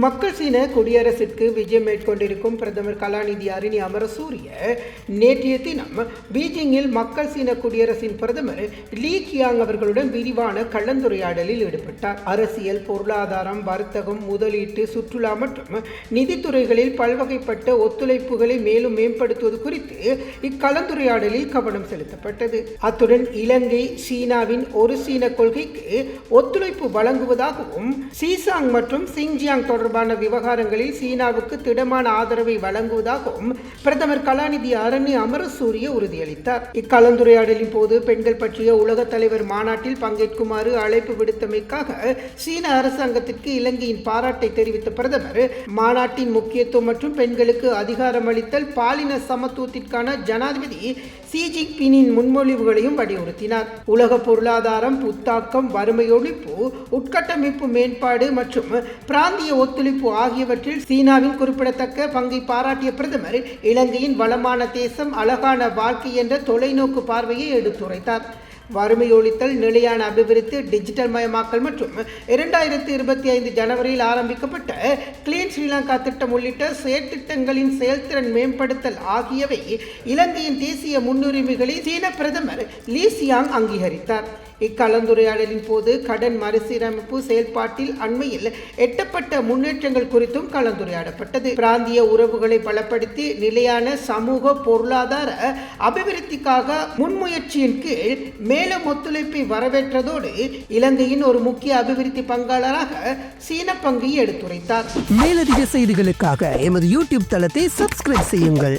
மக்கள் சீன குடியரசிற்கு விஜயம் மேற்கொண்டிருக்கும் பிரதமர் கலாநிதி அருணி அமரசூரிய நேற்றைய தினம் பீஜிங்கில் மக்கள் சீன குடியரசின் பிரதமர் லீ கியாங் அவர்களுடன் விரிவான கலந்துரையாடலில் ஈடுபட்டார். அரசியல், பொருளாதாரம், வர்த்தகம், முதலீட்டு, சுற்றுலா மற்றும் நிதித்துறைகளில் பல்வகைப்பட்ட ஒத்துழைப்புகளை மேலும் மேம்படுத்துவது குறித்து இக்கலந்துரையாடலில் கவனம் செலுத்தப்பட்டது. அத்துடன் இலங்கை சீனாவின் ஒரு சீன கொள்கைக்கு ஒத்துழைப்பு வழங்குவதாகவும் சீசாங் மற்றும் சிங்ஜியாங் தொடர்பான விவகாரங்களில் சீனாவுக்கு திடமான ஆதரவை வழங்குவதாகவும் பிரதமர் கலாநிதி அருணி அமரசூரிய உறுதியளித்தார். இக்கலந்துரையாடலின் போது பெண்கள் பற்றிய உலக தலைவர் மாநாட்டில் பங்கேற்குமாறு அழைப்பு விடுத்தமைக்காக சீன அரசாங்கத்திற்கு இலங்கையின் பாராட்டை தெரிவித்த பிரதமர் மாநாட்டின் முக்கியத்துவம் மற்றும் பெண்களுக்கு அதிகாரம் அளித்தல், பாலின சமத்துவத்திற்கான ஜனாதிபதி ஷி ஜின்பிங்கின் முன்மொழிவுகளையும் வலியுறுத்தினார். உலக பொருளாதாரம், புத்தாக்கம், வறுமை ஒழிப்பு, உட்கட்டமைப்பு மேம்பாடு மற்றும் பிராந்திய ஒத்துழைப்பு ஆகியவற்றில் சீனாவின் குறிப்பிடத்தக்க பங்கை பாராட்டிய பிரதமர் இலங்கையின் வளமான தேசம், அழகான வாழ்க்கை என்ற தொலைநோக்கு பார்வையை எடுத்துரைத்தார். வறுமை ஒழித்தல், நிலையான அபிவிருத்தி, டிஜிட்டல் மயமாக்கல் மற்றும் 2025 ஜனவரியில் ஆரம்பிக்கப்பட்ட கிளீன் ஸ்ரீலங்கா திட்டம் உள்ளிட்ட செயற்திட்டங்களின் செயல்திறன் மேம்படுத்தல் ஆகியவை இலங்கையின் தேசிய முன்னுரிமைகளை சீன பிரதமர் லீ சியாங் அங்கீகரித்தார். இக்கலந்துரையாடலின் போது கடன் மறுசீரமைப்பு செயல்பாட்டில் அண்மையில் எட்டப்பட்ட முன்னேற்றங்கள் குறித்தும் கலந்துரையாடப்பட்டது. பிராந்திய உறவுகளை பலப்படுத்தி நிலையான சமூக பொருளாதார அபிவிருத்திக்காக முன்முயற்சியின் கீழ் மேலும் ஒத்துழைப்பை வரவேற்றதோடு இலங்கையின் ஒரு முக்கிய அபிவிருத்தி பங்காளராக சீன பங்கை எடுத்துரைத்தார். மேலதிக செய்திகளுக்காக எமது யூடியூப் தளத்தை சப்ஸ்கிரைப் செய்யுங்கள்.